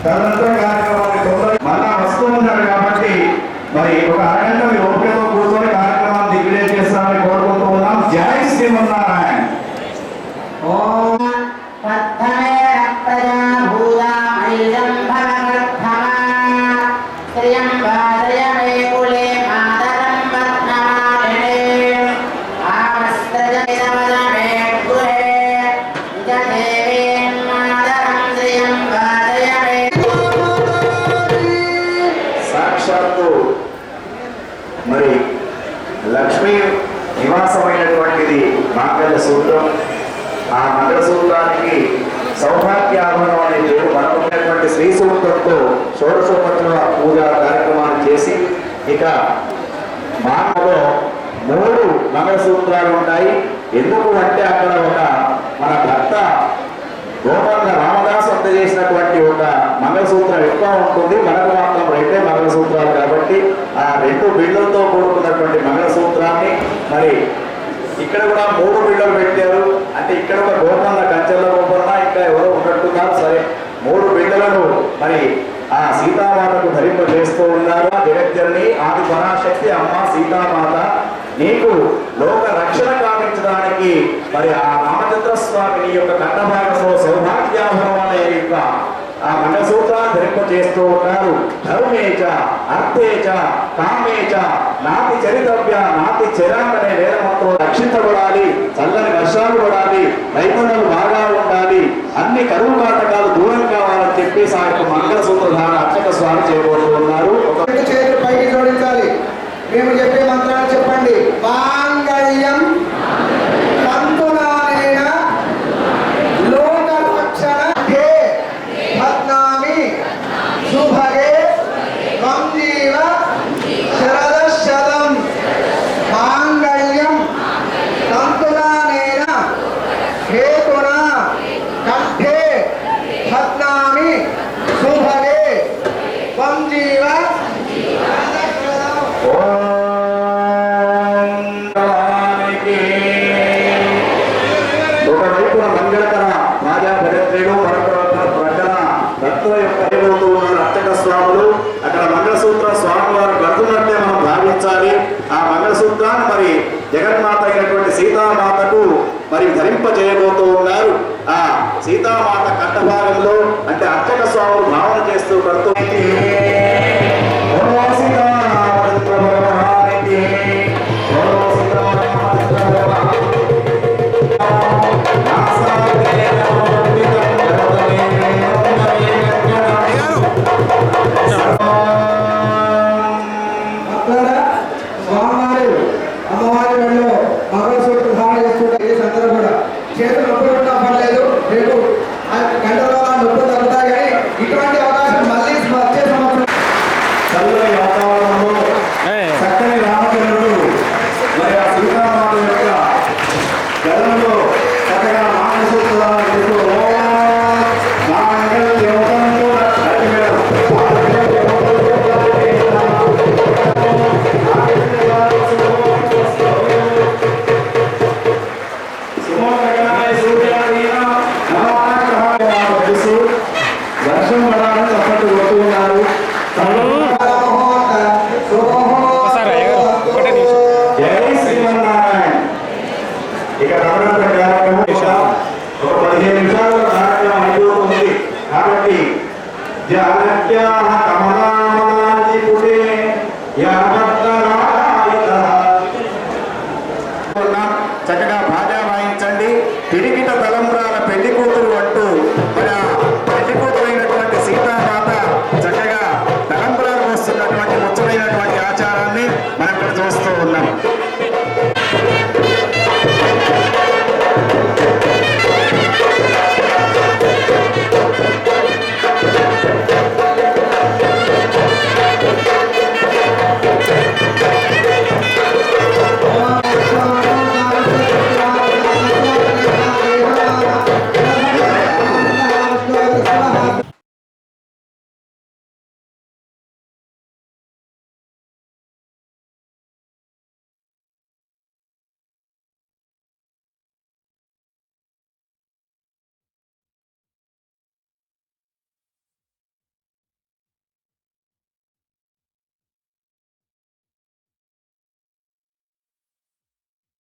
తదనంతరం కార్యక్రమాన్ని మళ్ళా వస్తూ ఉన్నారు కాబట్టి మరి ఒక అరగంట మీ ఓపికతో కూర్చొని కార్యక్రమాన్ని దిగ్విజయం చేస్తామని కోరుకుంటూ ఉన్నాం. జై శ్రీమన్నారాయణ. సాక్షాత్తు మరి లక్ష్మీ నివాసమైనటువంటిది మాంగళ్య సూత్రం. ఆ మంగళసూత్రానికి సౌభాగ్యాభరణం అనే పేరు. మనకున్నటువంటి శ్రీ సూత్రంతో షోడశోపత్రుల పూజా కార్యక్రమాన్ని చేసి ఇక మానలో 3 మంగళసూత్రాలు ఉంటాయి. ఎందుకు అంటే అక్కడ ఒక మన భర్త గోపంగ రామదాసు అందజేసినటువంటి ఒక మంగళసూత్రం ఎక్కువ ఉంటుంది. మనకు మాత్రం 2 మంగళసూత్రాలు కాబట్టి ఆ 2 బిళ్ళలతో కూడుకున్నటువంటి మంగళసూత్రాన్ని మరి ఇక్కడ కూడా 3 బిళ్ళలు పెట్టారు. అంటే ఇక్కడ ఒక గోపన్న కంచెల గోపన్న ఇంకా ఎవరో ఉన్నట్టున్నారు. సరే 3 బిళ్ళలను మరి ఆ సీతామాతకు ధరింపజేస్తూ ఉన్నారు. జగజ్జనని ఆది పరాశక్తి అమ్మ సీతామాత నీకు లోక రక్షణ కావించడానికి మరి ఆ రామచంద్ర స్వామిని యొక్క కంఠభాగంలో సౌభాగ్యాభరణం అనే యొక్క ఆ మంగళసూత్రాన్ని ధరింపజేస్తూ ఉన్నారు. ధర్మేచ అర్థేచ కామేచ నాతి చరితవ్య నాతి చరాంగనే వేదమంత్రం రక్షించబడాలి. చల్లని వర్షాలు పడాలి, రైతులు బాగా ఉండాలి, అన్ని కరువు కాటకాలు దూరం కావాలని చెప్పి ఆ యొక్క మంగళసూత్రధారణ అర్చక స్వామి చేయబోతున్నారు. చేతులు పైకి జోడించాలి. మేము చెప్పే మంత్రాలు చెప్పండి. మాంగళ్యం తంతునానేన లోక రక్షణ హే పద్నామి శుభగే త్వం జీవ శరదశతం. మాంగళ్యం తంతునానేన హేతునా కంఠే పద్నామి శుభగే త్వం జీవ. ఒకవైపున మంగళకర రాజా భరత్రేడు ప్రకటన భక్తుల యొక్క అర్చక స్వాములు అక్కడ మంగళసూత్ర స్వామి వారు కడుతున్నట్టే మనం భావించాలి. ఆ మంగళసూత్రాన్ని మరి జగన్మాత అయినటువంటి సీతామాతకు మరి ధరింపజేయబోతూ ఉన్నారు. ఆ సీతామాత కంఠభాగంలో అంటే అర్చక స్వాములు భావన చేస్తూ కడుతూ అమ్మవారి వల్ల మంగళసూత్ర ధారణ చేస్తుంటే ఏ సందర్భం కూడా చేతులు నొప్పి ఉన్నా పర్లేదు, రేపు గంటల నొప్పి తగ్గుతాయి. కానీ ఇటువంటి అవకాశం మళ్ళీ వచ్చే సంవత్సరం చల్లని వాతావరణంలో చక్కని రామచంద్రుడు మరి ఆ సీతామాత యొక్క గదంలో చక్కగా మంగళసూత్రాలను చేస్తూ వర్షం పడాలని చప్పట్లు కొడుతున్నారు. జై శ్రీమన్నారాయణ. ఇక నవరాత్రి కార్యక్రమం ఒక 15 నిమిషాలు కార్యక్రమం అయిపోతుంది కాబట్టి